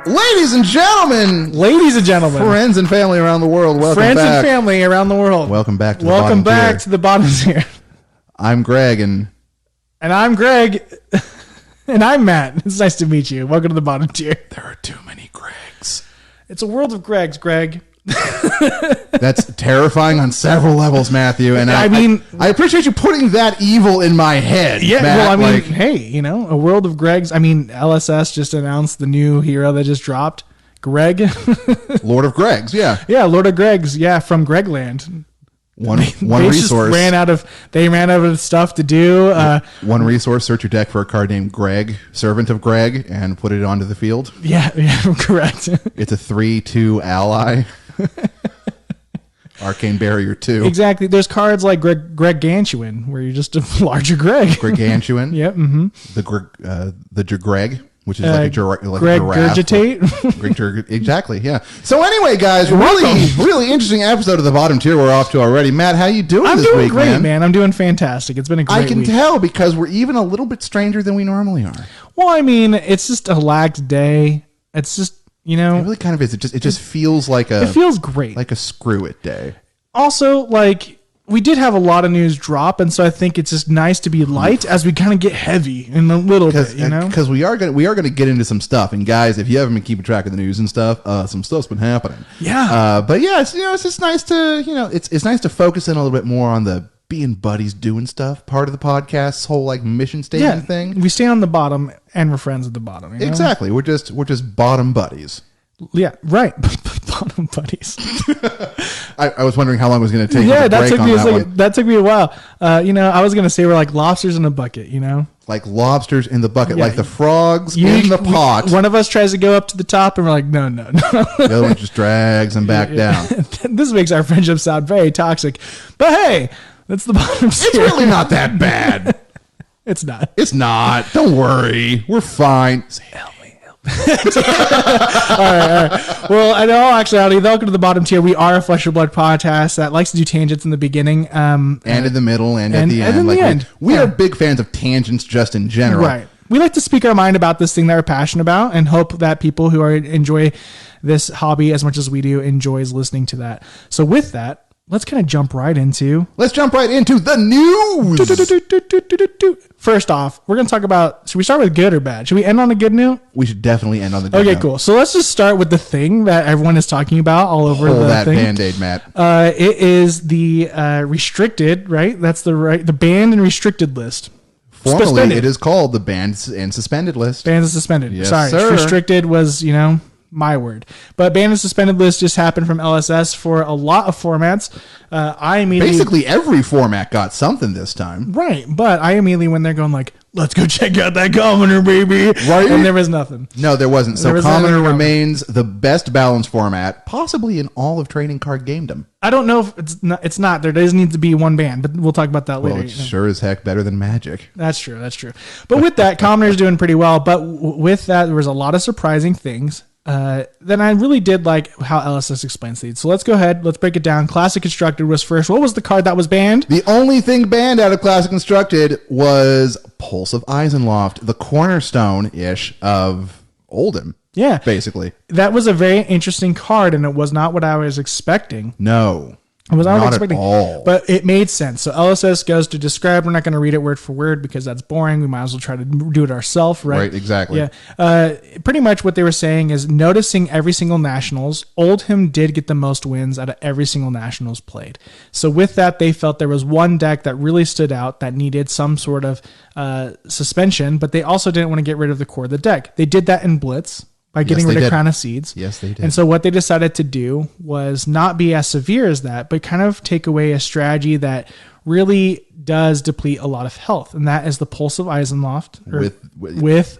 Ladies and gentlemen, friends and family around the world, welcome back. Friends and family around the world. Welcome back to Welcome back to the bottom tier. I'm Greg and I'm Greg and I'm Matt. It's nice to meet you. Welcome to the bottom tier. There are too many Gregs. It's a world of Gregs, Greg. That's terrifying on several levels, Matthew. And I appreciate you putting that evil in my head. Yeah, Matt. well, I mean, hey, a world of Gregs. I mean, LSS just announced the new hero that just dropped, Greg. Lord of Gregs, yeah. Yeah, Lord of Gregs, yeah, from Gregland. One they resource. They ran out of stuff to do. One resource, search your deck for a card named Greg, Servant of Greg, and put it onto the field. Yeah, correct. It's a 3/2 ally. Arcane Barrier 2. Exactly. There's cards like Gregantuan, where you're just a larger Greg. Gregantuan. Yep. Mm-hmm. The Greg, which is like a giraffe. Gregurgitate. Exactly. Yeah. So anyway, guys, really interesting episode of the bottom tier we're off to already. Matt, how you doing this week, man? I'm doing great, man. I'm doing fantastic. It's been a great week. I can tell because we're even a little bit stranger than we normally are. Well, I mean, it's just a lagged day. It's just, it really kind of is. It just feels like it feels great. Like a screw it day. Also, we did have a lot of news drop, and so I think it's just nice to be light as we kind of get heavy in a little bit, Because we are gonna get into some stuff, and guys, if you haven't been keeping track of the news and stuff, some stuff's been happening. Yeah. But yeah, it's just nice to it's nice to focus in a little bit more on the being buddies doing stuff part of the podcast's whole mission statement thing. We stay on the bottom, and we're friends at the bottom. Exactly. We're just bottom buddies. Yeah, right. Bottom buddies. I was wondering how long it was going to take. Yeah, that took me a while. I was going to say we're like lobsters in a bucket. Like lobsters in the bucket, like the frogs in the pot. One of us tries to go up to the top, and we're like, no. The other one just drags them back down. This makes our friendship sound very toxic. But hey, that's the bottom. It's really not that bad. It's not. It's not. Don't worry. We're fine. Say help me. All right. Well, I know, actually, welcome to the bottom tier. We are a Flesh or Blood podcast that likes to do tangents in the beginning. And in the middle and at the end. We are big fans of tangents just in general. Right. We like to speak our mind about this thing that we're passionate about and hope that people who enjoy this hobby as much as we do enjoys listening to that. So with that, let's kind of jump right into the news. First off, we're going to talk about, should we start with good or bad? Should we end on a good note? We should definitely end on the good note. Okay, cool. So let's just start with the thing that everyone is talking about all over the that thing. Band-Aid, Matt. It is the restricted, right? That's the banned and restricted list. Formally, suspended. It is called the banned and suspended list. Banned and suspended. Yes, Sorry, sir. Restricted was, my word. But banned and suspended list just happened from LSS for a lot of formats. Basically every format got something this time. Right, but I immediately went there going let's go check out that Commoner, baby. Right? And there was nothing. No, there wasn't. So Commoner remains the best balanced format, possibly in all of trading card gamedom. I don't know if it's not. There does need to be one ban, but we'll talk about that later. Well, it's sure as heck better than Magic. That's true. But with that, Commoner's doing pretty well. But with that, there was a lot of surprising things. Then I really did like how LSS explains these. So let's go ahead. Let's break it down. Classic Constructed was first. What was the card that was banned? The only thing banned out of Classic Constructed was Pulse of Eisenloft, the cornerstone-ish of Oldhim. Yeah. Basically. That was a very interesting card, and it was not what I was expecting. No. I was not expecting, at all. But it made sense. So LSS goes to describe. We're not going to read it word for word because that's boring. We might as well try to do it ourselves, right? Right, exactly. Yeah. Pretty much what they were saying is noticing every single Nationals, Oldhim did get the most wins out of every single Nationals played. So with that, they felt there was one deck that really stood out that needed some sort of suspension, but they also didn't want to get rid of the core of the deck. They did that in Blitz. By getting rid of Crown of Seeds. Yes, they did. And so what they decided to do was not be as severe as that, but kind of take away a strategy that really does deplete a lot of health. And that is the Pulse of Eisenloft. With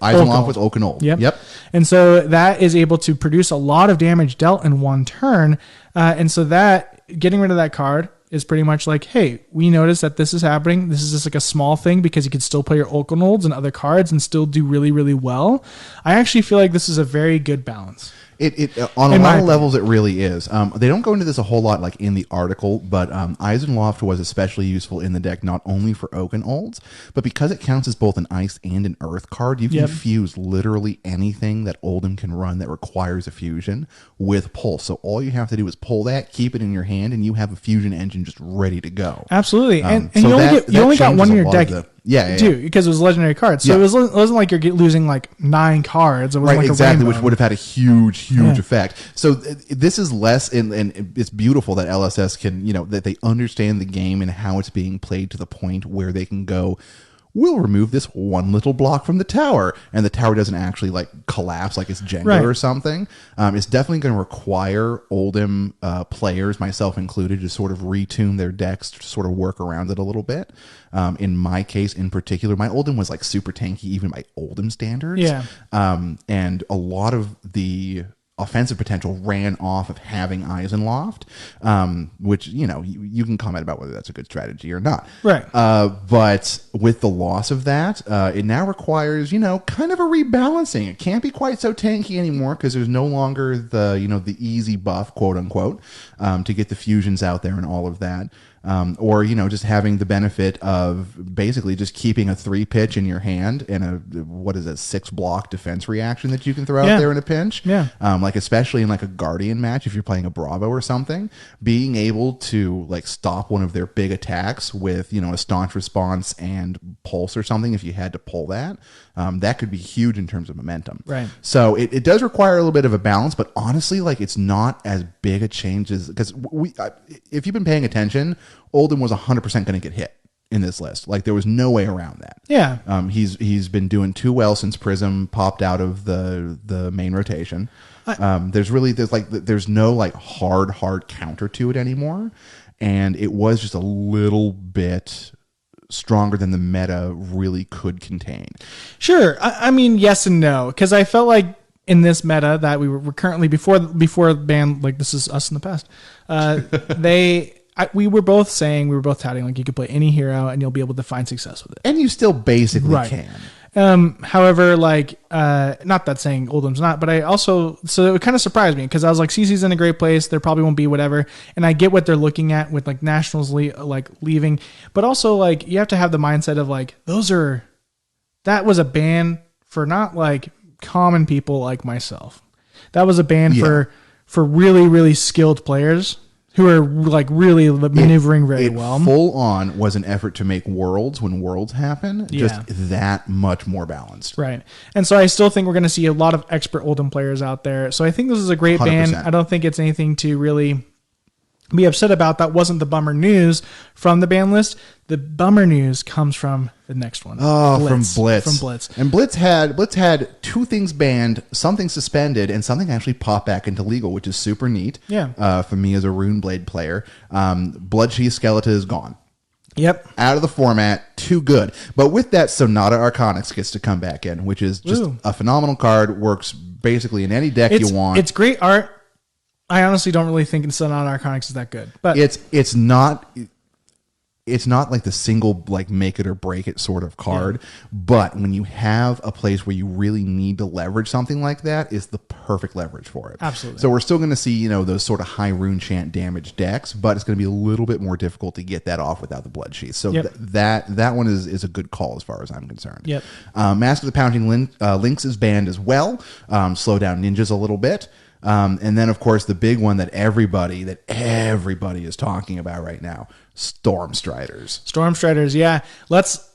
Eisenloft with Oakenhold. Yep. And so that is able to produce a lot of damage dealt in one turn. And so that, getting rid of that card is pretty much like, hey, we noticed that this is happening. This is just like a small thing because you can still play your Oakenholds and other cards and still do really, really well. I actually feel like this is a very good balance. It on a In my lot of opinion. levels, it really is. They don't go into this a whole lot, like in the article, but Eisenloft was especially useful in the deck not only for Oak and Olds, but because it counts as both an Ice and an Earth card. You can Yep. fuse literally anything that Oldhim can run that requires a fusion with Pulse. So all you have to do is pull that, keep it in your hand, and you have a fusion engine just ready to go. Absolutely, and So you only that- you only that got one in changes a your lot deck, of yeah, too, because it was a legendary card. So Yeah. it wasn't like you're losing like 9 cards. It wasn't Right, like exactly, a which rainbow. would have had a huge Yeah. effect. So this is less, and it's beautiful that LSS can, that they understand the game and how it's being played to the point where they can go, we'll remove this one little block from the tower, and the tower doesn't actually like collapse like it's Jenga Right. or something. It's definitely going to require Oldhim players, myself included, to sort of retune their decks to sort of work around it a little bit. In my case, in particular, my Oldhim was like super tanky, even by Oldhim standards. Yeah. And a lot of the offensive potential ran off of having Eisenloft, which, you can comment about whether that's a good strategy or not. Right. But with the loss of that, it now requires, kind of a rebalancing. It can't be quite so tanky anymore because there's no longer the easy buff, quote unquote, to get the fusions out there and all of that. Or just having the benefit of basically just keeping a 3-pitch in your hand and a 6-block defense reaction that you can throw Yeah. out there in a pinch. Yeah. Like especially in like a Guardian match, if you're playing a Bravo or something, being able to like stop one of their big attacks with a staunch response and pulse or something. If you had to pull that, that could be huge in terms of momentum. Right. So it does require a little bit of a balance, but honestly, like it's not as big a change as because if you've been paying attention, Oldhim was 100% going to get hit in this list. Like there was no way around that. Yeah. He's been doing too well since Prism popped out of the main rotation. There's no like hard counter to it anymore, and it was just a little bit stronger than the meta really could contain. Sure. I mean, yes and no, because I felt like in this meta that we're currently before the ban, like this is us in the past. We were both touting like you could play any hero and you'll be able to find success with it. And you still basically Right. can. However, like, not that saying Oldham's not, but so it kind of surprised me because I was like, CC's in a great place. There probably won't be whatever. And I get what they're looking at with like nationals leaving, but also like you have to have the mindset of like, that was a ban for not like common people like myself. That was a ban for really, really skilled players who are like really maneuvering very well. Full on was an effort to make Worlds when Worlds happen just Yeah. that much more balanced. Right. And so I still think we're going to see a lot of expert Oldhim players out there. So I think this is a great ban. 100%. I don't think it's anything to really be upset about. That wasn't the bummer news from the ban list. The bummer news comes from the next one. From Blitz. From Blitz. And Blitz had 2 things banned, something suspended, and something actually popped back into legal, which is super neat. Yeah. For me as a Runeblade player. Bloodsheath Skeleton is gone. Yep. Out of the format, too good. But with that, Sonata Arcanix gets to come back in, which is just Ooh. a phenomenal card. Works basically in any deck you want. It's great art. I honestly don't really think Sonata Arcanix is that good. But It's not like the single like make it or break it sort of card, but when you have a place where you really need to leverage something like that, is the perfect leverage for it. Absolutely. So we're still going to see those sort of high rune chant damage decks, but it's going to be a little bit more difficult to get that off without the blood sheath. So Yep. that one is a good call as far as I'm concerned. Yep. Mask of the Pounding Lynx is banned as well. Slow down ninjas a little bit. And then, of course, the big one that everybody is talking about right now, Stormstriders. Stormstriders, yeah.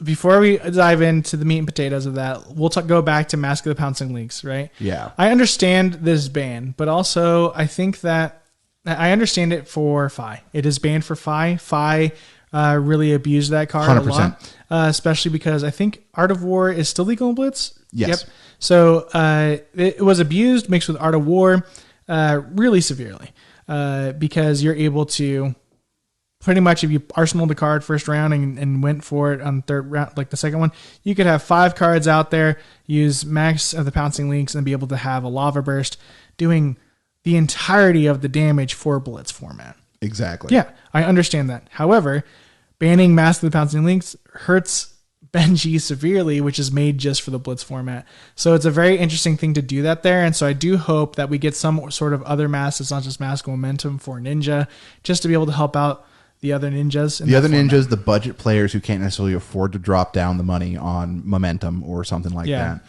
Before we dive into the meat and potatoes of that, we'll go back to Mask of the Pouncing Lynx, right? Yeah. I understand this ban, but also I think that I understand it for Fi. It is banned for Fi. Fi really abused that card 100%. a lot, especially because I think Art of War is still legal in Blitz. Yes. Yep. So it was abused mixed with Art of War really severely because you're able to pretty much, if you arsenaled the card first round and went for it on third round, like the second one, you could have 5 cards out there, use Max of the Pouncing Lynx, and be able to have a Lava Burst doing the entirety of the damage for Blitz format. Exactly. Yeah, I understand that. However, banning Mask of the Pouncing Lynx hurts Benji severely, which is made just for the Blitz format. So it's a very interesting thing to do that there. And so I do hope that we get some sort of other mask. It's not just Mask of Momentum for Ninja, just to be able to help out the other ninjas. The other ninjas, the budget players who can't necessarily afford to drop down the money on Momentum or something like that.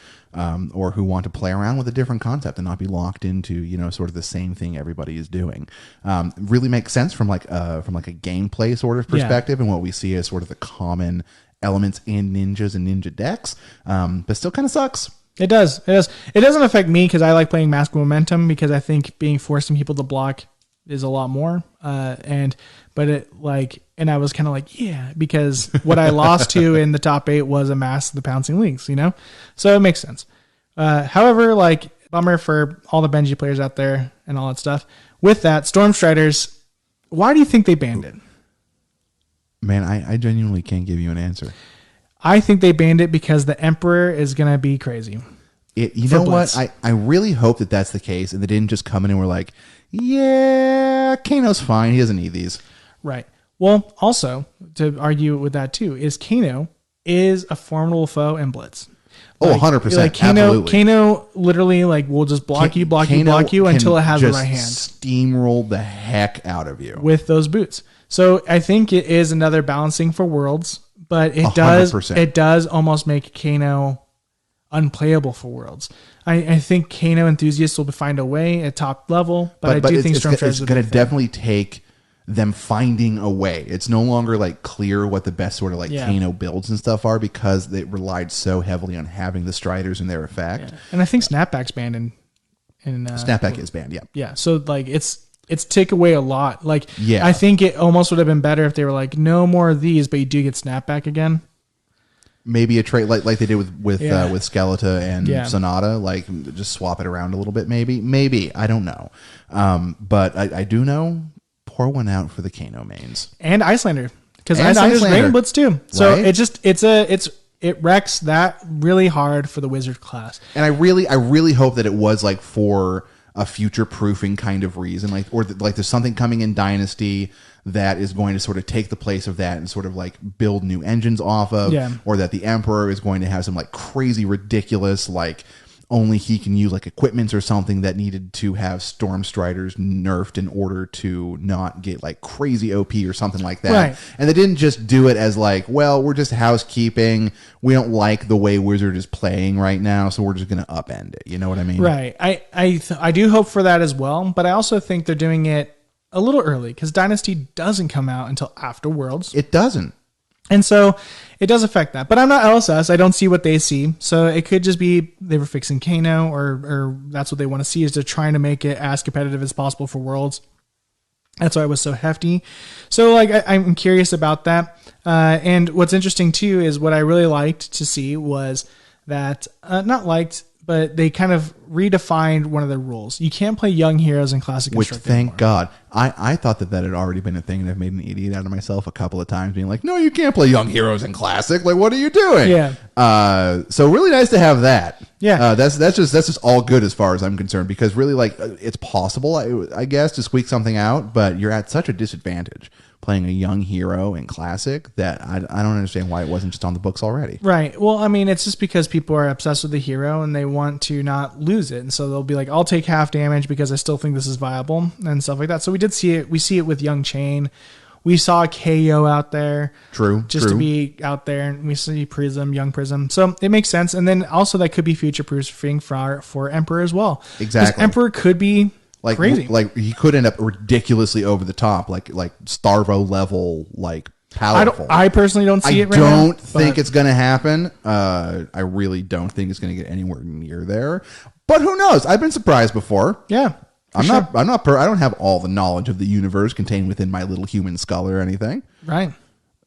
Or who want to play around with a different concept and not be locked into, you know, sort of the same thing everybody is doing. Really makes sense from like a gameplay sort of perspective, and what we see as sort of the common elements in ninjas and ninja decks. But still kind of sucks. It does. It doesn't affect me because I like playing Mask of Momentum, because I think being forcing people to block is a lot more. And I was kind of like, yeah, because what I lost to in the top 8 was a Mask of the Pouncing Links, you know? So it makes sense. However, like, bummer for all the Benji players out there and all that stuff. With that, Stormstriders, why do you think they banned it? Man, I genuinely can't give you an answer. I think they banned it because the Emperor is going to be crazy. You know what? I really hope that that's the case, and they didn't just come in and were like, yeah, Kano's fine. He doesn't need these. Right. Well, also, to argue with that too, is Kano is a formidable foe in Blitz. Like, 100%. Like Kano literally will just block you until it has the right hand. Steamroll the heck out of you. With those boots. So I think it is another balancing for Worlds, but it 100%. It does almost make Kano unplayable for Worlds. I think Kano enthusiasts will find a way at top level, but I do think Stormstriders it's going to definitely take them finding a way. It's no longer clear what the best sort of Kano builds and stuff are, because they relied so heavily on having the Striders in their effect. Yeah. And I think Snapback's banned in Snapback is banned, yeah. Yeah, so it's take away a lot. Yeah. I think it almost would have been better if they were like, no more of these, but you do get Snapback again. Maybe a trait like they did with Skeletor and Sonata, just swap it around a little bit. Maybe I don't know, but I do know. Pour one out for the Kano mains and Icelander, because Icelander's Rain Blitz too. So right? it wrecks that really hard for the Wizard class. And I really hope that it was for a future proofing kind of reason, there's something coming in Dynasty that is going to sort of take the place of that and sort of build new engines off of, or that the Emperor is going to have some crazy ridiculous only he can use equipments or something that needed to have Stormstriders nerfed in order to not get crazy OP or something like that. Right. And they didn't just do it as well, we're just housekeeping. We don't like the way Wizard is playing right now, so we're just going to upend it. You know what I mean? Right. I do hope for that as well, but I also think they're doing it a little early, because Dynasty doesn't come out until after Worlds. It doesn't. And so it does affect that. But I'm not LSS. I don't see what they see. So it could just be they were fixing Kano, or that's what they want to see, is they're trying to make it as competitive as possible for Worlds. That's why it was so hefty. So I'm curious about that. And what's interesting too is what I really liked to see was that, but they kind of redefined one of the rules. You can't play young heroes in Classic Constructed Which, thank anymore. God. I thought that had already been a thing, and I've made an idiot out of myself a couple of times, being no, you can't play young heroes in Classic. What are you doing? Yeah. So really nice to have that. Yeah. That's just all good as far as I'm concerned, because really, it's possible, I guess, to squeak something out, but you're at such a disadvantage playing a young hero in Classic that I don't understand why it wasn't just on the books already. Right. Well, I mean, it's just because people are obsessed with the hero and they want to not lose it. And so they'll be like, I'll take half damage because I still think this is viable and stuff like that. So we did see it. We see it with Young Chain. We saw KO out there. True. To be out there. And we see Prism, Young Prism. So it makes sense. And then also that could be future proofing for Emperor as well. Exactly. Emperor could be crazy. He could end up ridiculously over the top, like Starvo level, powerful. I personally don't see it right now. I now. don't think it's going to happen. I really don't think it's going to get anywhere near there. But who knows? I've been surprised before. Yeah. I don't have all the knowledge of the universe contained within my little human skull or anything. Right.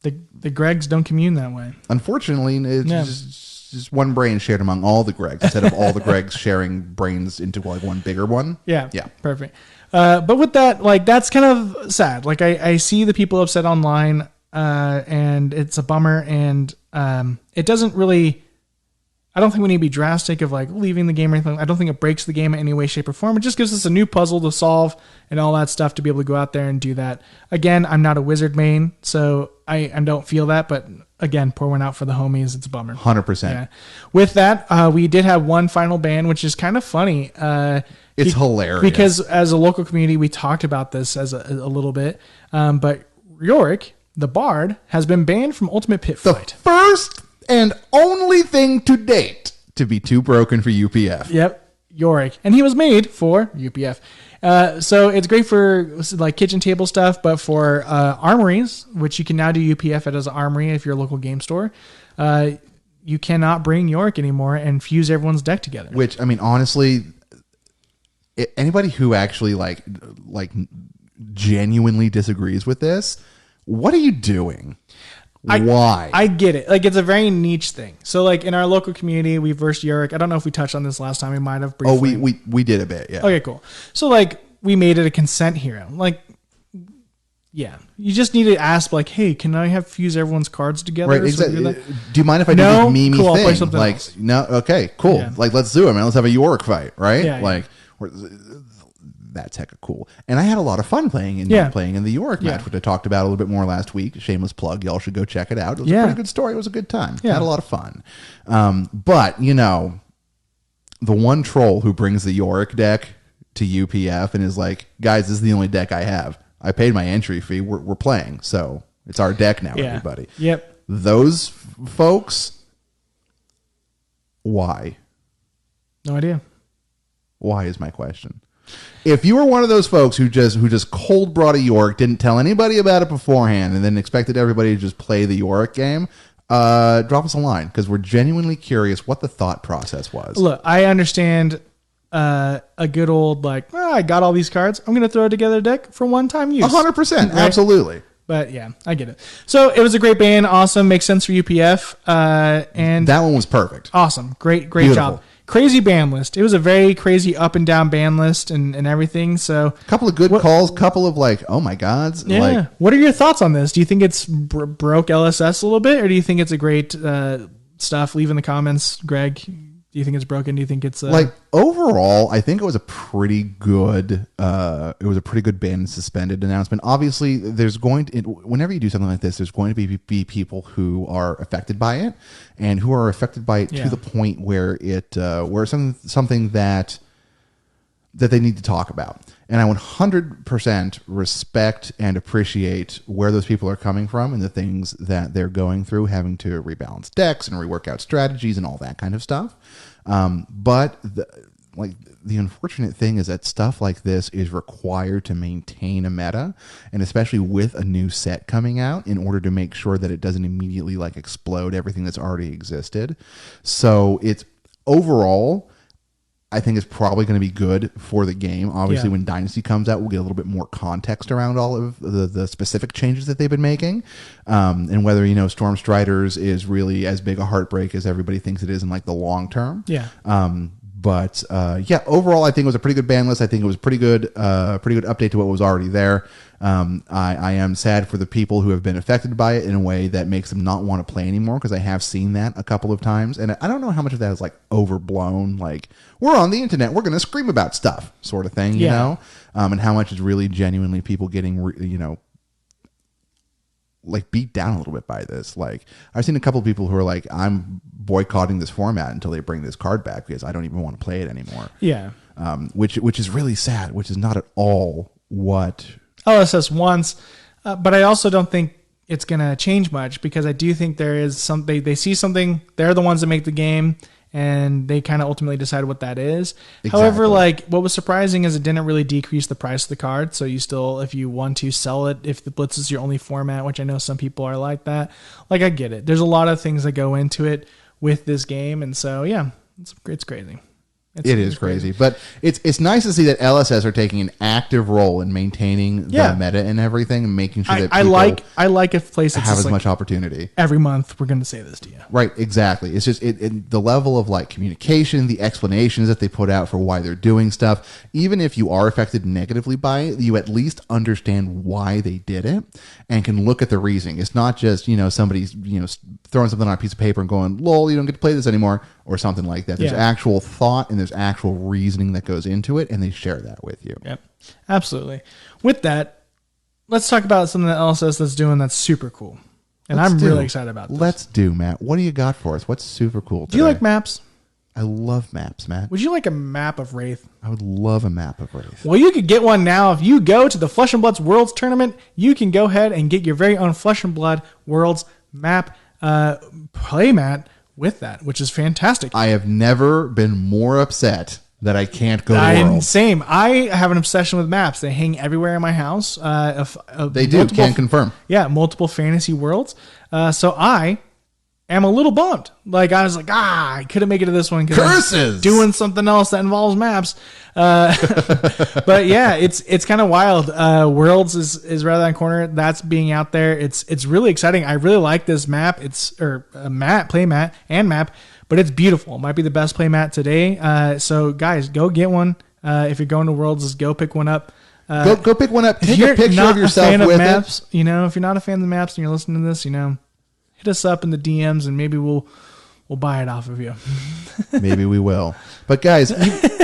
The Gregs don't commune that way. Unfortunately, it's just one brain shared among all the Gregs instead of all the Gregs sharing brains into one bigger one. Yeah. Perfect. But with that, that's kind of sad. I see the people upset online, and it's a bummer, and it doesn't really I don't think we need to be drastic of like leaving the game or anything. I don't think it breaks the game in any way, shape, or form. It just gives us a new puzzle to solve and all that stuff to be able to go out there and do that. Again, I'm not a Wizard main, so I don't feel that. But again, pour one out for the homies. It's a bummer. 100%. Yeah. With that, we did have one final ban, which is kind of funny. It's hilarious. Because as a local community, we talked about this as a little bit. But Yorick, the Bard, has been banned from Ultimate Pit The Fight. first and only thing to date to be too broken for UPF. Yep, Yorick. And he was made for UPF. So it's great for like kitchen table stuff, but for armories, which you can now do UPF at as an armory if you're a local game store, you cannot bring Yorick anymore and fuse everyone's deck together. Which, I mean, honestly, anybody who actually like genuinely disagrees with this, what are you doing? Why? I get it. Like, it's a very niche thing. So, like, in our local community, we versed Yorick. I don't know if we touched on this last time. We might have briefly. Oh, we did a bit, yeah. Okay, cool. So, like, we made it a consent hero. Like, yeah. You just need to ask, like, hey, can I have fuse everyone's cards together? Right, exactly. Do you mind if I do No? this meme Cool, I'll play thing? something Like, else. no, okay, cool. Yeah. Like, let's do it, man. Let's have a Yorick fight, right? Yeah, yeah. Like, that's hecka cool. And I had a lot of fun playing in the Yorick match, which I talked about a little bit more last week. Shameless plug. Y'all should go check it out. It was a pretty good story. It was a good time. Yeah. Had a lot of fun. But, you know, the one troll who brings the Yorick deck to UPF and is like, guys, this is the only deck I have. I paid my entry fee. We're playing. So it's our deck now, everybody. Yep. Those folks, why? No idea. Why is my question. If you were one of those folks who just cold brought a Yorick, didn't tell anybody about it beforehand, and then expected everybody to just play the Yorick game, drop us a line, because we're genuinely curious what the thought process was. Look, I understand a good old, like, I got all these cards. I'm going to throw together a deck for one-time use. 100%. Right? Absolutely. But, yeah, I get it. So, it was a great ban. Awesome. Makes sense for UPF. And That one was perfect. awesome. Great Beautiful. job. Crazy ban list. It was a very crazy up and down ban list and everything. So, Couple of good calls, couple of like, oh my gods. yeah. Like, What are your thoughts on this? Do you think it's broke LSS a little bit, or do you think it's a great stuff? Leave in the comments, Greg. Do you think it's broken? Do you think it's like overall, I think it was a pretty good ban and suspended announcement. Obviously, there's going to, whenever you do something like this, there's going to be people who are affected by it, and who are affected by it to the point where where something that they need to talk about. And I 100% respect and appreciate where those people are coming from and the things that they're going through, having to rebalance decks and rework out strategies and all that kind of stuff. But the unfortunate thing is that stuff like this is required to maintain a meta, and especially with a new set coming out, in order to make sure that it doesn't immediately like explode everything that's already existed. So it's overall, I think it's probably going to be good for the game. Obviously, when Dynasty comes out, we'll get a little bit more context around all of the specific changes that they've been making, and whether, you know, Storm Striders is really as big a heartbreak as everybody thinks it is in like the long term. Yeah. But overall, I think it was a pretty good ban list. I think it was pretty good update to what was already there. I am sad for the people who have been affected by it in a way that makes them not want to play anymore, because I have seen that a couple of times, and I don't know how much of that is like overblown, like we're on the internet, we're going to scream about stuff sort of thing, you know, and how much is really genuinely people getting like beat down a little bit by this. Like, I've seen a couple of people who are like, I'm boycotting this format until they bring this card back because I don't even want to play it anymore. Yeah. Which is really sad, which is not at all what LSS wants, but I also don't think it's going to change much, because I do think there is they see something, they're the ones that make the game, and they kind of ultimately decide what that is. Exactly. However, like, what was surprising is it didn't really decrease the price of the card. So you still, if you want to sell it, if the Blitz is your only format, which I know some people are like that, like, I get it. There's a lot of things that go into it with this game. And so, yeah, it's crazy. It is crazy, but it's nice to see that LSS are taking an active role in maintaining the meta and everything, and making sure that people I like a place that have as much opportunity. Every month, we're going to say this to you. Right, exactly. It's just the level of like communication, the explanations that they put out for why they're doing stuff. Even if you are affected negatively by it, you at least understand why they did it and can look at the reasoning. It's not just, somebody's, throwing something on a piece of paper and going, lol, you don't get to play this anymore. or something like that. There's Yeah. actual thought and there's actual reasoning that goes into it, and they share that with you. Yep. Absolutely. With that, let's talk about something that LSS that's doing that's super cool. And I'm really excited about this. Let's do, Matt. What do you got for us? What's super cool today? Do you like maps? I love maps, Matt. Would you like a map of Wraith? I would love a map of Wraith. Well, you could get one now. If you go to the Flesh and Blood's Worlds tournament, you can go ahead and get your very own Flesh and Blood Worlds map playmat with that, which is fantastic. I have never been more upset that I can't go to Worlds. Same. I have an obsession with maps. They hang everywhere in my house. They do. Can confirm. Yeah, multiple fantasy worlds. So I am a little bummed. Like I was like, I couldn't make it to this one because Curses! I'm doing something else that involves maps. But yeah, it's kind of wild. Worlds is right around the corner. That's being out there. It's really exciting. I really like this map. It's play mat and map, but it's beautiful. It might be the best play mat today. So guys, go get one. If you're going to Worlds, just go pick one up. Go pick one up. Take a picture not of yourself a fan with of maps, it. if you're not a fan of the maps and you're listening to this, hit us up in the DMs and maybe we'll buy it off of you. Maybe we will. But guys,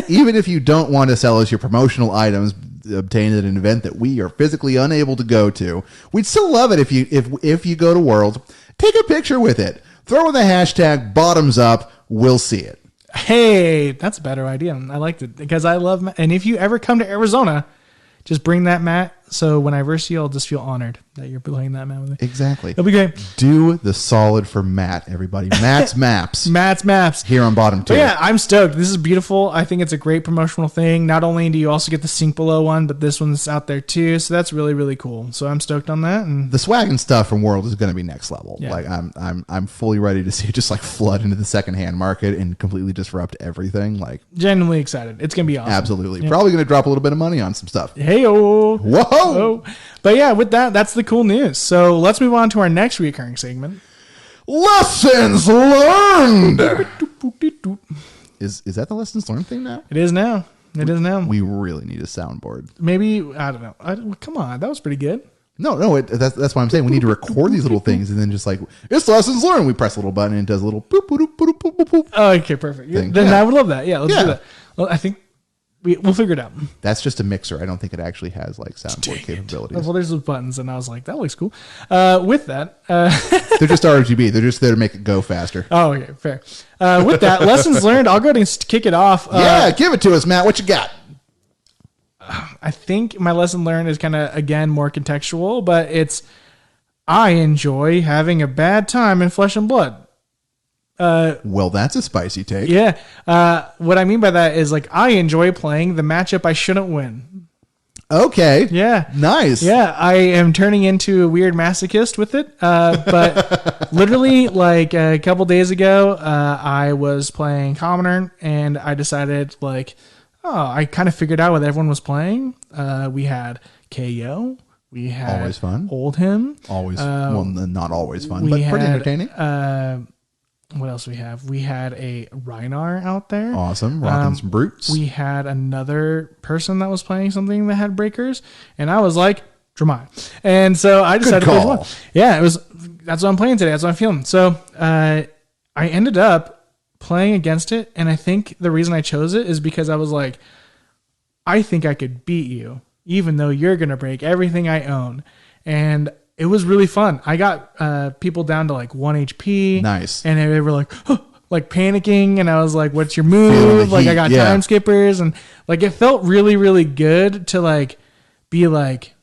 even if you don't want to sell us your promotional items obtained at an event that we are physically unable to go to, we'd still love it if you go to Worlds, take a picture with it. Throw in the hashtag bottoms up. We'll see it. Hey, that's a better idea. I liked it because I love, and if you ever come to Arizona, just bring that mat. So when I verse you, I'll just feel honored that you're playing that mat with me. Exactly. It'll be great. Do the solid for Matt, everybody. Matt's Maps. Matt's maps. Here on Bottom 2. But yeah, I'm stoked. This is beautiful. I think it's a great promotional thing. Not only do you also get the Sink Below one, but this one's out there too. So that's really, really cool. So I'm stoked on that. And The swag and stuff from World is going to be next level. Yeah. Like I'm fully ready to see it just like flood into the secondhand market and completely disrupt everything. Like genuinely excited. It's gonna be awesome. absolutely. Probably going to drop a little bit of money on some stuff. Hey-o. Whoa! Oh. But yeah, with that, that's the cool news. So let's move on to our next recurring segment. Lessons learned. Is that the lessons learned thing now? It is now. It is now. We really need a soundboard. Maybe, I don't know. Come on, that was pretty good. No, that's why I'm saying we need to record these little things and then just like, it's lessons learned. We press a little button and it does a little boop, boop, boop, boop, boop, boop. Oh, okay, perfect. Thing. Then Yeah. I would love that. Yeah, let's Yeah. do that. Well, I think we'll figure it out. That's just a mixer. I don't think it actually has like soundboard capabilities. Well, there's those buttons, and I was like, that looks cool. With that, They're just RGB. They're just there to make it go faster. oh, okay, fair. With that, lessons learned. I'll go ahead and kick it off. Yeah, give it to us, Matt. What you got? I think my lesson learned is kind of, again, more contextual, but it's I enjoy having a bad time in Flesh and Blood. Well, that's a spicy take. Yeah. What I mean by that is like I enjoy playing the matchup I shouldn't win. Okay. Yeah. Nice. Yeah, I am turning into a weird masochist with it. But literally, like a couple days ago, I was playing Commoner, and I decided, I kind of figured out what everyone was playing. We had KO. We had Always fun. Oldhim. Always, well, not always fun, We but pretty had, entertaining. What else we have? We had a Rhinar out there. Awesome. Rocking some brutes. We had another person that was playing something that had breakers, and I was like, Dramai. And so I decided to play call. one. Yeah, that's what I'm playing today. That's what I'm feeling. So I ended up playing against it, and I think the reason I chose it is because I was like, I think I could beat you, even though you're going to break everything I own. And it was really fun. I got people down to like 1 HP. Nice. And they were like, like panicking. And I was like, what's your Feeling move? the Like heat, I got yeah. time skippers. And like, it felt really, really good to like, be like,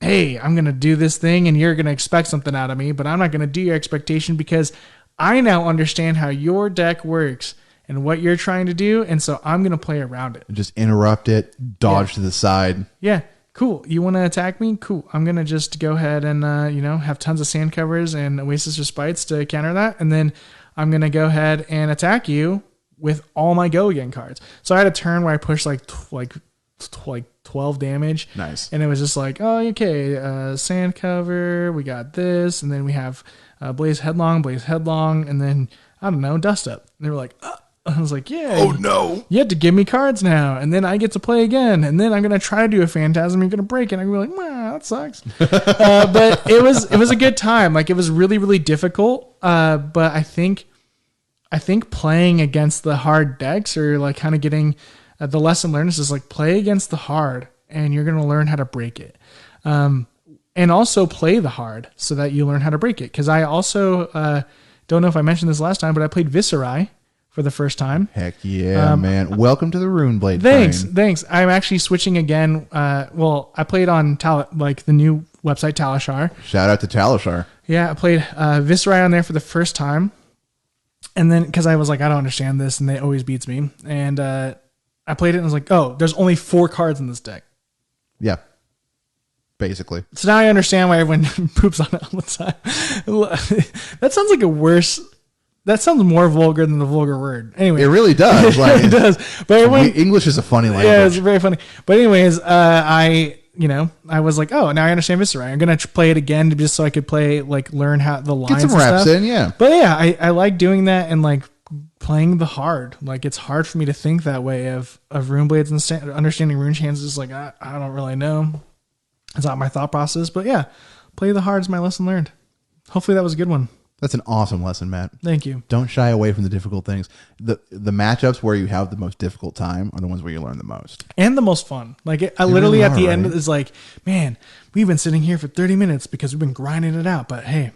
hey, I'm going to do this thing and you're going to expect something out of me, but I'm not going to do your expectation because I now understand how your deck works and what you're trying to do. And so I'm going to play around it. Just interrupt it, dodge to the side. Yeah. Cool. You want to attack me? Cool. I'm going to just go ahead and, have tons of sand covers and Oasis Respites to counter that. And then I'm going to go ahead and attack you with all my Go Again cards. So I had a turn where I pushed like 12 damage. Nice. And it was just like, oh, okay, sand cover. We got this. And then we have Blaze Headlong, and then, I don't know, Dust Up. And they were like, I was like, yeah. Oh, no. You have to give me cards now, and then I get to play again, and then I'm gonna try to do a Phantasm. You're gonna break it. I'm gonna be like, wow, that sucks. But it was a good time. Like it was really, really difficult. But I think I think playing against the hard decks, or like kind of getting the lesson learned is just like play against the hard, and you're going to learn how to break it. And also play the hard so that you learn how to break it. Because I also don't know if I mentioned this last time, but I played Viserai for the first time. Heck yeah, man. Welcome to the Runeblade Thanks. I'm actually switching again. Well, I played on the new website, Talishar. Shout out to Talishar. Yeah, I played Viserai on there for the first time. And then, because I was like, I don't understand this, and they always beats me. And I played it and was like, oh, there's only 4 cards in this deck. Yeah. Basically. So now I understand why everyone poops on it all the time. That sounds like that sounds more vulgar than the vulgar word. Anyway. It really does. Like, it does. But English is a funny language. Yeah, it's very funny. But anyways, I was like, oh, now I understand Viserai. I'm going to play it again just so I could learn how the lines. Get some reps in, yeah. But yeah, I like doing that and like playing the hard. Like, it's hard for me to think that way of Runeblades and understanding rune chances. Like, I don't really know. It's not my thought process, but yeah, play the hard is my lesson learned. Hopefully that was a good one. That's an awesome lesson, Matt. Thank you. Don't shy away from the difficult things. The matchups where you have the most difficult time are the ones where you learn the most. And the most fun. Like, I literally at the end is like, man, we've been sitting here for 30 minutes because we've been grinding it out. But hey,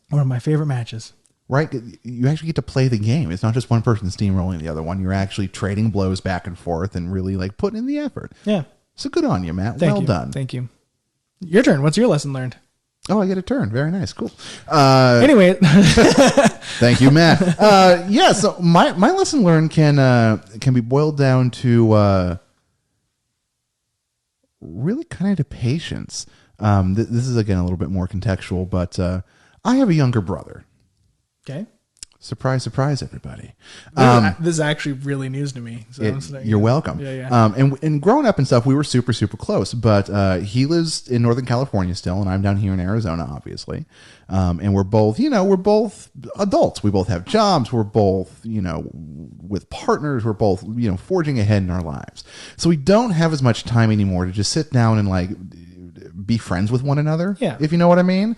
one of my favorite matches. Right? You actually get to play the game. It's not just one person steamrolling the other one. You're actually trading blows back and forth and really like putting in the effort. Yeah. So good on you, Matt. Well done. Thank you. Your turn. What's your lesson learned? Oh, I get a turn. Very nice. Cool. Anyway. Thank you, Matt. Yeah, so my lesson learned can be boiled down to really kind of to patience. This is, again, a little bit more contextual, but I have a younger brother. Okay. Surprise, surprise, everybody. This is actually really news to me. So you're welcome. Yeah. And growing up and stuff, we were super, super close. But he lives in Northern California still, and I'm down here in Arizona, obviously. And we're both adults. We both have jobs. We're both, with partners. We're both, forging ahead in our lives. So we don't have as much time anymore to just sit down and be friends with one another, if you know what I mean.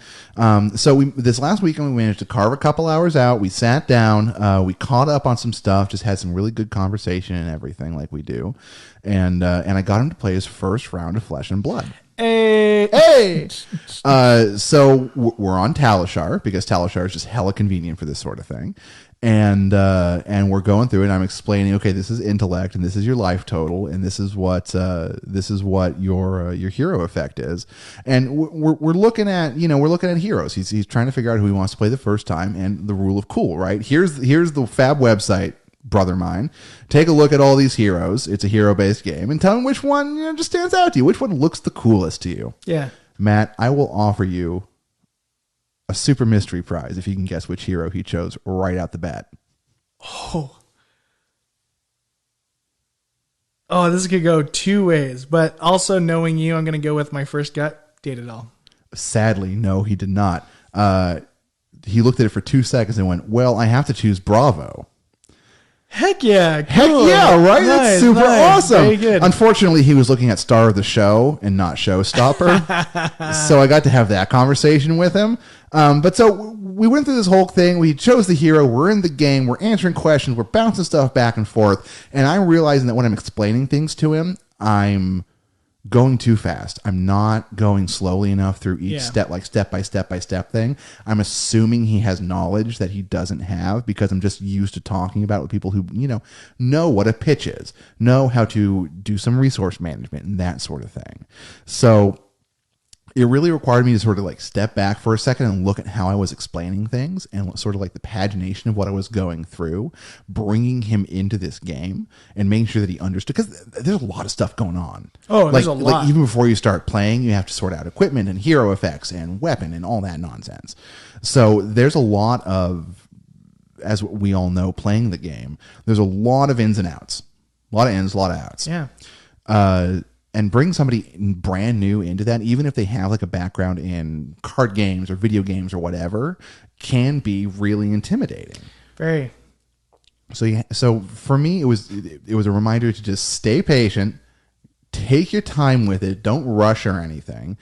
So this last weekend we managed to carve a couple hours out. We sat down, we caught up on some stuff, just had some really good conversation and everything like we do, and I got him to play his first round of Flesh and Blood. Hey! So we're on Talishar because Talishar is just hella convenient for this sort of thing. And we're going through it and I'm explaining, okay, this is intellect and this is your life total and this is what your hero effect is. And we're looking at heroes. He's trying to figure out who he wants to play the first time and the rule of cool, right? Here's the Fab website, brother mine. Take a look at all these heroes. It's a hero-based game and tell him which one just stands out to you. Which one looks the coolest to you? Yeah. Matt, I will offer you a super mystery prize if you can guess which hero he chose right out the bat. Oh, this could go 2 ways, but also knowing you, I'm going to go with my first gut, Datadol. Sadly, no, he did not. He looked at it for 2 seconds and went, well, I have to choose Bravo. Heck yeah. Cool. Heck yeah, right? Nice, that's super awesome. Very good. Unfortunately, he was looking at Star of the Show and not Showstopper. So I got to have that conversation with him. But so we went through this whole thing. We chose the hero. We're in the game. We're answering questions. We're bouncing stuff back and forth. And I'm realizing that when I'm explaining things to him, I'm going too fast. I'm not going slowly enough through each step, like step by step by step thing. I'm assuming he has knowledge that he doesn't have because I'm just used to talking about it with people who, know what a pitch is, know how to do some resource management and that sort of thing. So it really required me to sort of step back for a second and look at how I was explaining things and sort of the pagination of what I was going through, bringing him into this game and making sure that he understood, because there's a lot of stuff going on. Oh, there's a lot. Even before you start playing, you have to sort out equipment and hero effects and weapon and all that nonsense. So there's a lot of, as we all know, playing the game, there's a lot of ins and outs. A lot of ins, a lot of outs. Yeah. And bring somebody brand new into that, even if they have a background in card games or video games or whatever, can be really intimidating. Very. So for me, it was a reminder to just stay patient, take your time with it, don't rush or anything,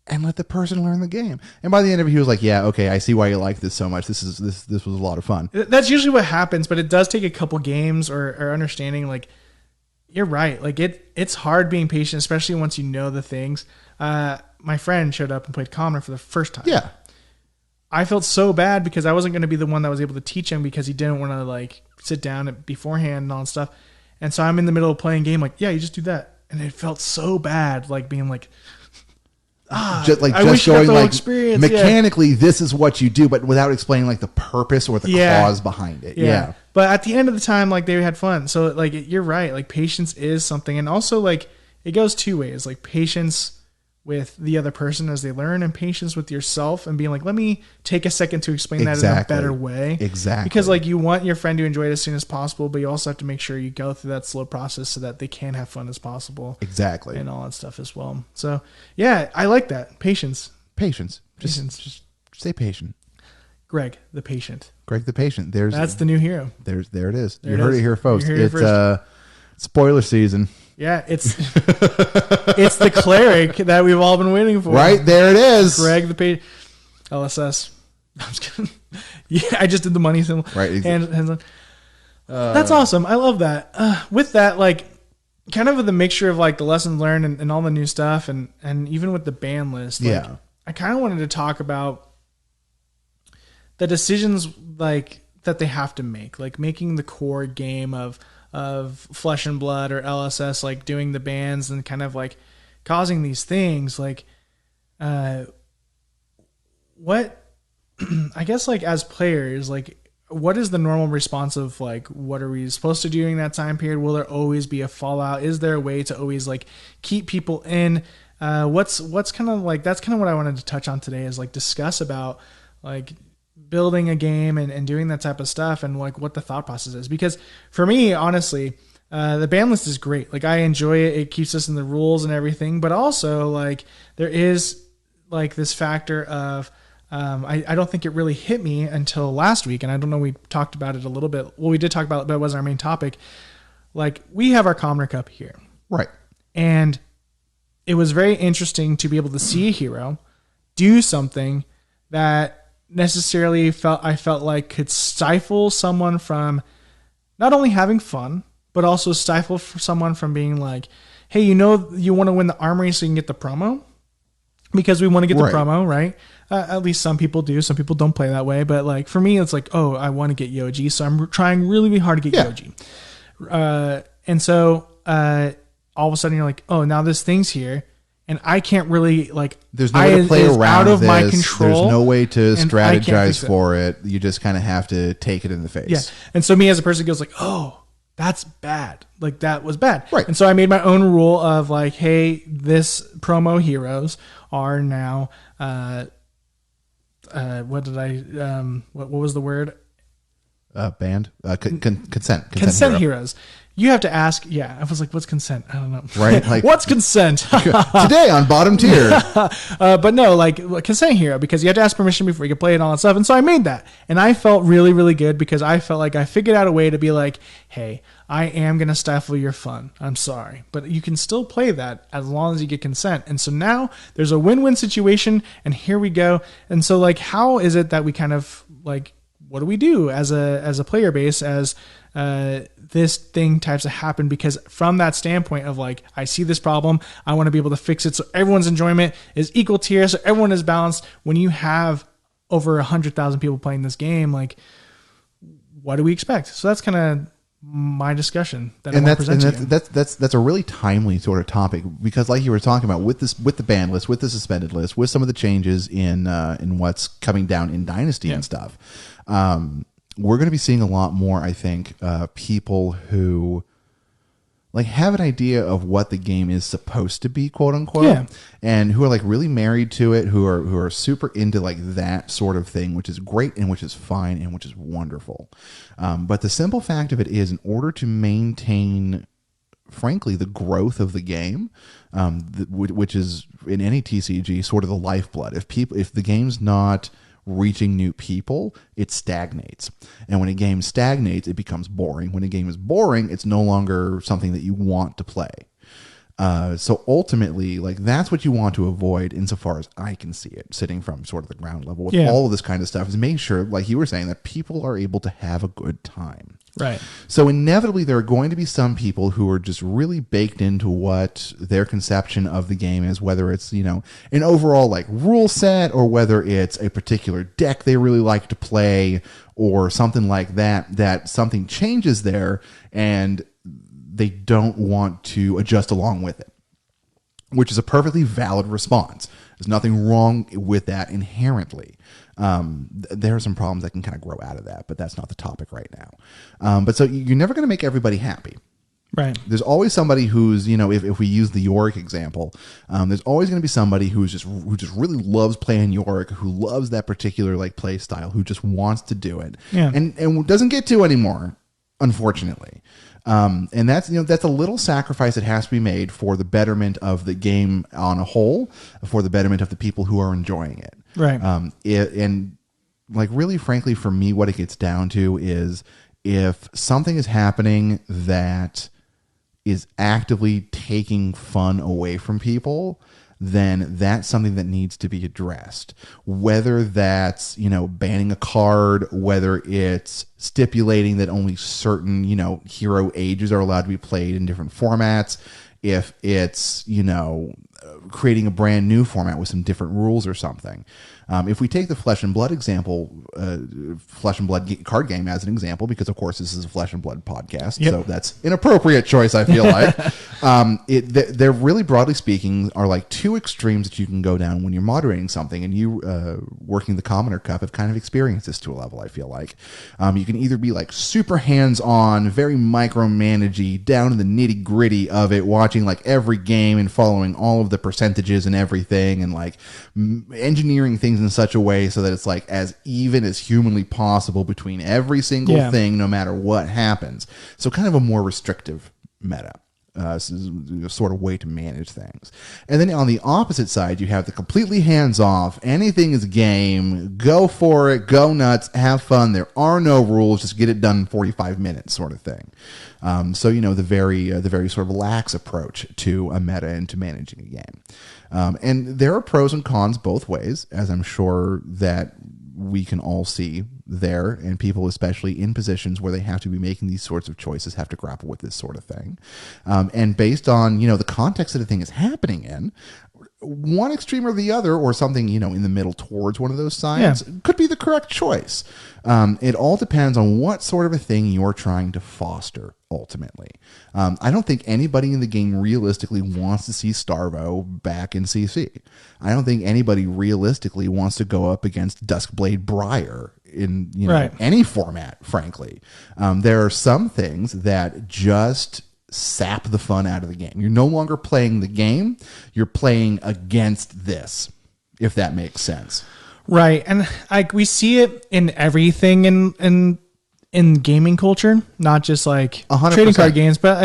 and let the person learn the game. And by the end of it, he was like, yeah, okay, I see why you like this so much. This was a lot of fun. That's usually what happens, but it does take a couple games or understanding. Like, you're right. Like it's hard being patient, especially once you know the things. My friend showed up and played Commoner for the first time. Yeah. I felt so bad because I wasn't going to be the one that was able to teach him because he didn't want to like sit down beforehand and all that stuff. And so I'm in the middle of playing game like, yeah, you just do that. And it felt so bad, like being like, just showing like experience. Mechanically, this is what you do, but without explaining like the purpose or the cause behind it. Yeah. But at the end of the time, like they had fun. So like you're right. Like patience is something, and also like it goes two ways. Like patience with the other person as they learn, and patience with yourself, and being like, let me take a second to explain that in a better way. Exactly. Because like you want your friend to enjoy it as soon as possible, but you also have to make sure you go through that slow process so that they can have fun as possible. Exactly. And all that stuff as well. So yeah, I like that. Patience. Just stay patient. Greg the Patient. Greg the Patient. That's the new hero. There it is. There you heard it here, folks. It's spoiler season. Yeah, it's the cleric that we've all been waiting for. Right, there it is. Greg the Patient. LSS. I'm just kidding. Yeah, I just did the money symbol. Right. That's awesome. I love that. With that, like, kind of the mixture of like the lessons learned and all the new stuff, and even with the ban list. Like, yeah. I kind of wanted to talk about the decisions like that they have to make, like making the core game of Flesh and Blood or LSS, like doing the bans and kind of like causing these things. Like, what, I guess like as players, like what is the normal response of like, what are we supposed to do during that time period? Will there always be a fallout? Is there a way to always like keep people in? What's kind of like, that's kind of what I wanted to touch on today, is like discuss about like building a game and doing that type of stuff, and like what the thought process is. Because for me, honestly, the ban list is great. Like I enjoy it. It keeps us in the rules and everything, but also like there is like this factor of, I don't think it really hit me until last week. And I don't know, we talked about it a little bit. Well, we did talk about it, but it wasn't our main topic. Like we have our Commoner Cup here. Right. And it was very interesting to be able to see a hero do something that necessarily I felt like could stifle someone from not only having fun, but also stifle someone from being like, hey, you want to win the armory so you can get the promo, because we want to get the promo, right? At least some people do. Some people don't play that way. But like for me, it's like, oh, I want to get Yoji, so I'm trying really, really hard to get Yoji. And so all of a sudden you're like, oh, now this thing's here. And I can't really like. There's no way to play around out of this. My control. There's no way to strategize for it. You just kind of have to take it in the face. Yeah. And so me as a person goes like, oh, that's bad. Like that was bad. Right. And so I made my own rule of like, hey, this promo heroes are now. What did I? What was the word? Banned. Consent. Consent heroes. You have to ask. Yeah, I was like, "What's consent?" I don't know. Right? Like, what's consent? Today on Bottom Tier. But no, like consent hero, because you have to ask permission before you can play it and all that stuff. And so I made that, and I felt really, really good because I felt like I figured out a way to be like, "Hey, I am gonna stifle your fun. I'm sorry, but you can still play that as long as you get consent." And so now there's a win-win situation, and here we go. And so like, how is it that we kind of like, what do we do as a player base as this thing types to happen? Because from that standpoint of like, I see this problem, I want to be able to fix it so everyone's enjoyment is equal tier, so everyone is balanced. When you have over 100,000 people playing this game, like, what do we expect? So that's kind of my discussion that I want to present to you. That's a really timely sort of topic, because like you were talking about with the ban list, with the suspended list, with some of the changes in what's coming down in Dynasty and stuff. We're going to be seeing a lot more, I think, people who like have an idea of what the game is supposed to be, quote unquote, and who are like really married to it, who are super into like that sort of thing, which is great and which is fine and which is wonderful. But the simple fact of it is, in order to maintain, frankly, the growth of the game, which is in any TCG sort of the lifeblood. If the game's not reaching new people, it stagnates. And when a game stagnates, it becomes boring. When a game is boring, it's no longer something that you want to play. So ultimately, like that's what you want to avoid, insofar as I can see it, sitting from sort of the ground level with all of this kind of stuff, is make sure, like you were saying, that people are able to have a good time. Right. So inevitably, there are going to be some people who are just really baked into what their conception of the game is, whether it's, you know, an overall like rule set, or whether it's a particular deck they really like to play, or something like that, that something changes there and they don't want to adjust along with it, which is a perfectly valid response. There's nothing wrong with that inherently. There are some problems that can kind of grow out of that, but that's not the topic right now. But so you're never going to make everybody happy. Right. There's always somebody who's, you know, if we use the Yorick example, there's always going to be somebody who just really loves playing Yorick, who loves that particular like play style, who just wants to do it, and doesn't get to anymore, unfortunately. And that's, you know, that's a little sacrifice that has to be made for the betterment of the game on a whole, for the betterment of the people who are enjoying it. Right. And like, really, frankly, for me, what it gets down to is if something is happening that is actively taking fun away from people, then that's something that needs to be addressed. Whether that's, you know, banning a card, whether it's stipulating that only certain, you know, hero ages are allowed to be played in different formats, if it's, you know, creating a brand new format with some different rules or something. If we take the Flesh and Blood example, Flesh and Blood card game as an example, because of course this is a Flesh and Blood podcast, so that's an appropriate choice, I feel like. They're really, broadly speaking, are like two extremes that you can go down when you're moderating something, and you working the Commoner Cup have kind of experienced this to a level, I feel like. You can either be like super hands-on, very micromanagey, down to the nitty-gritty of it, watching like every game and following all of the percentages and everything, and like engineering things in such a way so that it's like as even as humanly possible between every single thing, no matter what happens. So kind of a more restrictive meta. Sort of way to manage things. And then on the opposite side, you have the completely hands-off, anything is game, go for it, go nuts, have fun, there are no rules, just get it done in 45 minutes sort of thing. So, you know, the very sort of lax approach to a meta and to managing a game. And there are pros and cons both ways, as I'm sure that we can all see there, and people, especially in positions where they have to be making these sorts of choices, have to grapple with this sort of thing. And based on, you know, the context that a thing is happening in, one extreme or the other, or something, you know, in the middle towards one of those sides, could be the correct choice. It all depends on what sort of a thing you're trying to foster, ultimately. I don't think anybody in the game realistically wants to see Starvo back in CC. I don't think anybody realistically wants to go up against Duskblade Briar in, you know, any format, frankly. There are some things that just sap the fun out of the game. You're no longer playing the game, you're playing against this, if that makes sense. Right. And like we see it in everything in gaming culture, not just like 100%. Trading card games, but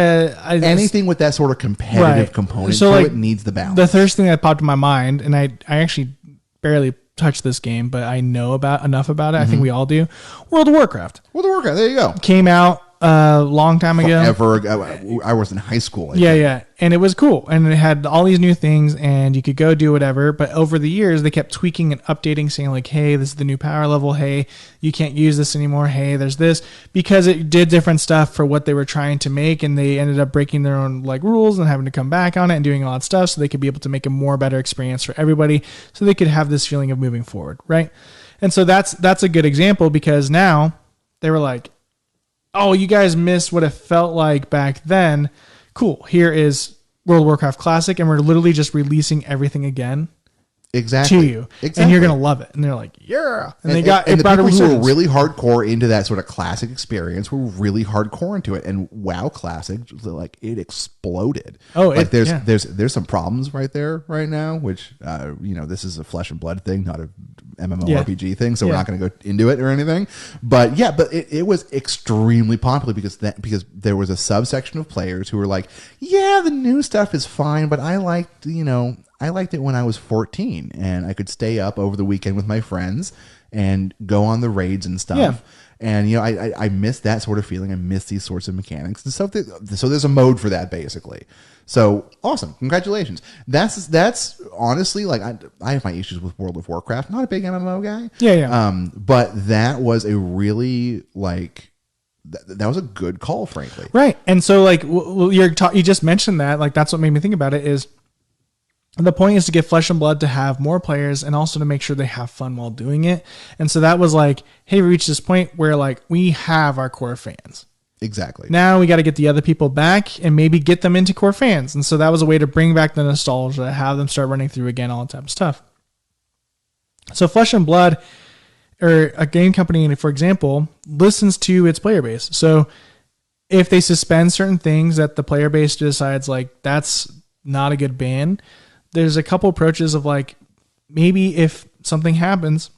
anything with that sort of competitive component so to like, it needs the balance. The first thing that popped in my mind, and I actually barely touched this game, but I know about enough about it. I think we all do. World of Warcraft. World of Warcraft, there you go. Came out a long time ago. Forever ago. I was in high school. Yeah. And it was cool. And it had all these new things, and you could go do whatever. But over the years, they kept tweaking and updating, saying like, hey, this is the new power level. Hey, you can't use this anymore. Hey, there's this. Because it did different stuff for what they were trying to make, and they ended up breaking their own like rules and having to come back on it and doing a lot of stuff so they could be able to make a more better experience for everybody, so they could have this feeling of moving forward, right? And so that's a good example, because now they were like, oh, you guys missed what it felt like back then. Cool. Here is World of Warcraft Classic, and we're literally just releasing everything again. Exactly. To you. Exactly. And you're going to love it. And they're like, yeah. And they got and the people who were really hardcore into that sort of classic experience were really hardcore into it. And WoW Classic, like, it exploded. Oh, like there's some problems right there right now, which you know, this is a Flesh and Blood thing, not a MMORPG thing, so we're not going to go into it or anything. But yeah, but it was extremely popular because there was a subsection of players who were like, yeah, the new stuff is fine, but I liked it when I was 14 and I could stay up over the weekend with my friends and go on the raids and stuff. Yeah. And you know, I miss that sort of feeling. I miss these sorts of mechanics and stuff. So there's a mode for that basically. So awesome! Congratulations. That's honestly like I have my issues with World of Warcraft. Not a big MMO guy. Yeah. But that was a really like that was a good call, frankly. Right. And so like you just mentioned that, like that's what made me think about it is the point is to get Flesh and Blood to have more players and also to make sure they have fun while doing it. And so that was like, hey, we reached this point where like we have our core fans. Exactly. Now we got to get the other people back and maybe get them into core fans. And so that was a way to bring back the nostalgia, have them start running through again, all that type of stuff. So Flesh and Blood, or a game company, for example, listens to its player base. So if they suspend certain things that the player base decides like that's not a good ban, there's a couple approaches of like, maybe if something happens,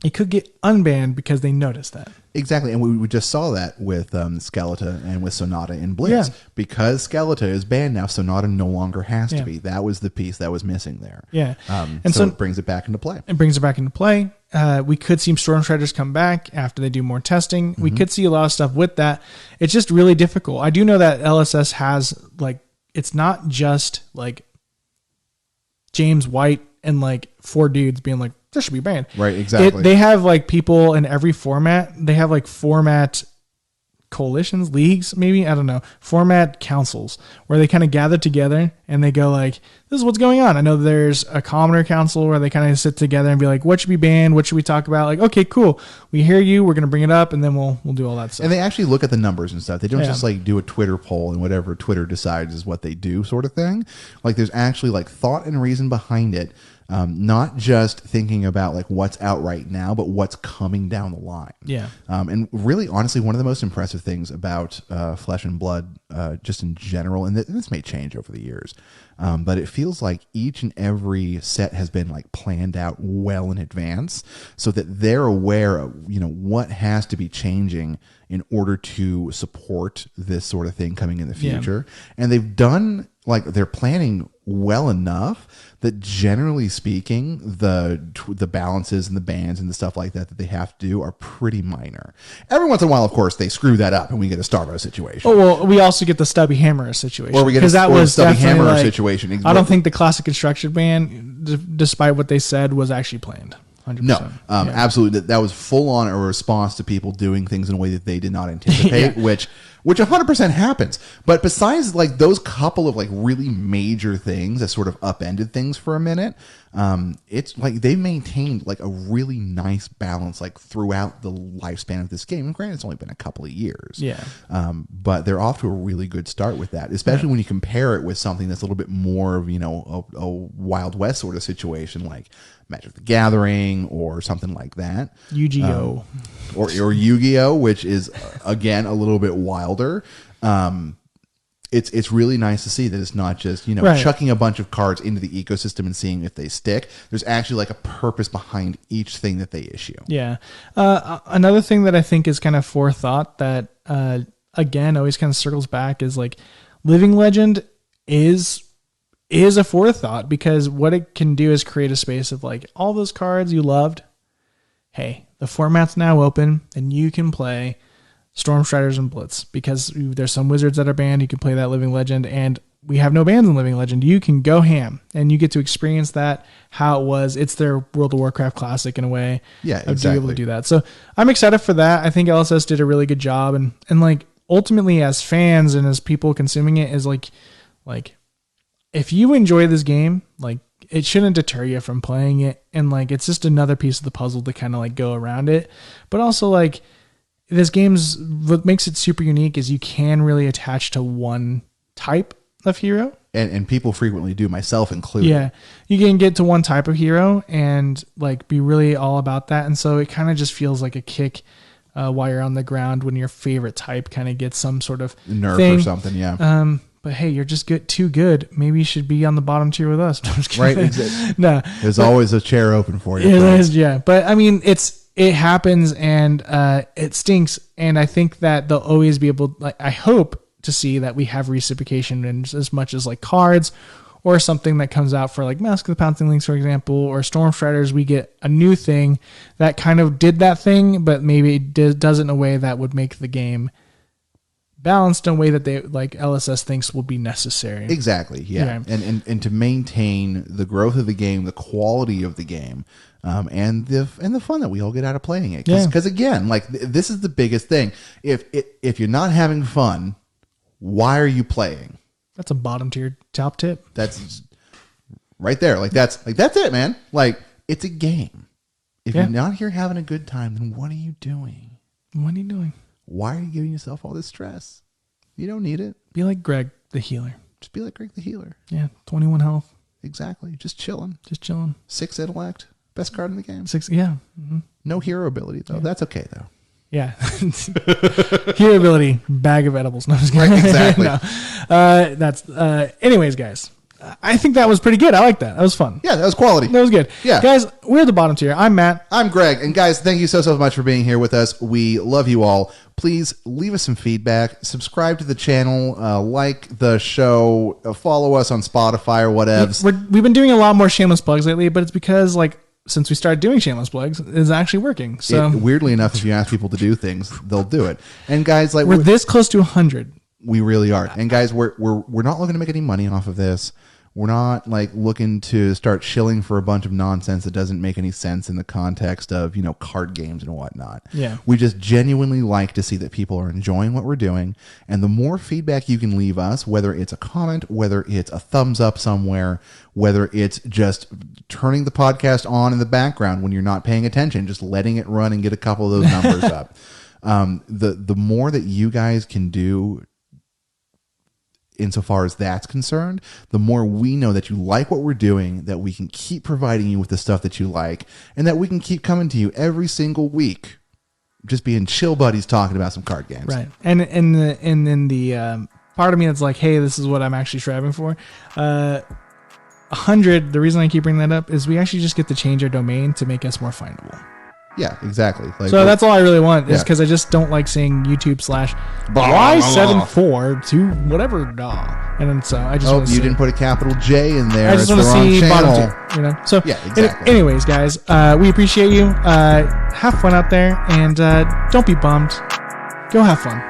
it could get unbanned because they noticed that. Exactly. And we just saw that with Skeletor and with Sonata in Blitz. Yeah. Because Skeletor is banned now, Sonata no longer has to be. That was the piece that was missing there. Yeah. And so it brings it back into play. It brings it back into play. We could see Storm Shredders come back after they do more testing. We could see a lot of stuff with that. It's just really difficult. I do know that LSS has like, it's not just like James White and like 4 dudes being like, this should be banned. Right, exactly. They have like people in every format. They have like format coalitions, leagues, maybe, I don't know, format councils where they kind of gather together and they go like, this is what's going on. I know there's a commoner council where they kind of sit together and be like, what should be banned? What should we talk about? Like, okay, cool. We hear you. We're going to bring it up and then we'll do all that stuff. And they actually look at the numbers and stuff. They don't just like do a Twitter poll and whatever Twitter decides is what they do sort of thing. Like there's actually like thought and reason behind it. Not just thinking about like what's out right now, but what's coming down the line. Yeah. And really, honestly, one of the most impressive things about Flesh and Blood, just in general, and this may change over the years, but it feels like each and every set has been like planned out well in advance, so that they're aware of what has to be changing in order to support this sort of thing coming in the future. And they've done like they're planning well enough that generally speaking, the balances and the bans and the stuff like that they have to do are pretty minor. Every once in a while, of course, they screw that up and we get a Starvo situation. Oh, well, we also get the Stubby Hammer situation. Or we get a Stubby Hammer situation. I don't think the classic construction ban, despite what they said, was actually planned. 100%. No, absolutely. That was full on a response to people doing things in a way that they did not anticipate, which 100% happens. But besides like those couple of like really major things that sort of upended things for a minute, it's like they maintained like a really nice balance like throughout the lifespan of this game. And granted, it's only been a couple of years. Yeah. But they're off to a really good start with that, especially when you compare it with something that's a little bit more of, a Wild West sort of situation like Magic the Gathering or something like that. Yu-Gi-Oh! Or Yu-Gi-Oh!, which is, again, a little bit wilder. It's really nice to see that it's not just, chucking a bunch of cards into the ecosystem and seeing if they stick. There's actually like a purpose behind each thing that they issue. Yeah. Another thing that I think is kind of forethought that, again, always kind of circles back is like Living Legend is a forethought, because what it can do is create a space of like all those cards you loved. Hey, the format's now open and you can play Storm Shredders and Blitz because there's some wizards that are banned. You can play that Living Legend, and we have no bans in Living Legend. You can go ham and you get to experience that how it was. It's their World of Warcraft classic in a way. Yeah, exactly. Of being able to do that. So I'm excited for that. I think LSS did a really good job, and like ultimately as fans and as people consuming it is like if you enjoy this game, like it shouldn't deter you from playing it. And like, it's just another piece of the puzzle to kind of like go around it. But also like this game's, what makes it super unique is you can really attach to one type of hero. And people frequently do, myself included. Yeah. You can get to one type of hero and like be really all about that. And so it kind of just feels like a kick while you're on the ground when your favorite type kind of gets some sort of nerf thing. Or something. Yeah. But hey, you're just too good. Maybe you should be on the bottom tier with us. Right. Exactly. No, there's always a chair open for you. Yeah. But I mean, it happens and it stinks. And I think that they'll always be able, like, I hope to see that we have reciprocation in as much as like cards or something that comes out for like Mask of the Pouncing Lynx, for example, or Storm Striders, we get a new thing that kind of did that thing, but maybe it does it in a way that would make the game balanced in a way that they like LSS thinks will be necessary. Exactly. Yeah. Okay. And to maintain the growth of the game, the quality of the game, and the fun that we all get out of playing it. Because again, like this is the biggest thing. If you're not having fun, why are you playing? That's a bottom tier top tip. That's right there. That's it, man. Like, it's a game. If you're not here having a good time, then what are you doing? What are you doing? Why are you giving yourself all this stress? You don't need it. Be like Greg the healer. Just be like Greg the healer. Yeah, 21 health. Exactly. Just chilling. 6 intellect. Best card in the game. 6, yeah. Mm-hmm. No hero ability, though. Yeah. That's okay, though. Yeah. Hero ability, bag of edibles. No, I'm just kidding. Right, exactly. Anyways, guys, I think that was pretty good. I like that. That was fun. Yeah, that was quality. That was good. Yeah. Guys, we're the bottom tier. I'm Matt. I'm Greg. And guys, thank you so much for being here with us. We love you all. Please leave us some feedback. Subscribe to the channel. Like the show. Follow us on Spotify or whatever. We've been doing a lot more shameless plugs lately, but it's because since we started doing shameless plugs, it's actually working. So weirdly enough, if you ask people to do things, they'll do it. And guys, we're this close to 100. We really are. And guys, we're not looking to make any money off of this. We're not looking to start shilling for a bunch of nonsense that doesn't make any sense in the context of, card games and whatnot. Yeah. We just genuinely like to see that people are enjoying what we're doing. And the more feedback you can leave us, whether it's a comment, whether it's a thumbs up somewhere, whether it's just turning the podcast on in the background when you're not paying attention, just letting it run and get a couple of those numbers up. The more that you guys can do insofar as that's concerned, the more we know that you like what we're doing, that we can keep providing you with the stuff that you like, and that we can keep coming to you every single week, just being chill buddies talking about some card games. Right. And then the part of me that's like, hey, this is what I'm actually striving for. 100, the reason I keep bringing that up is we actually just get to change our domain to make us more findable. Yeah, exactly. So that's all I really want is because I just don't like saying YouTube /Y74 to whatever and then so I just you didn't put a capital J in there. I just want to see bottom tier, So yeah, exactly. Anyways, guys, we appreciate you. Have fun out there and don't be bummed. Go have fun.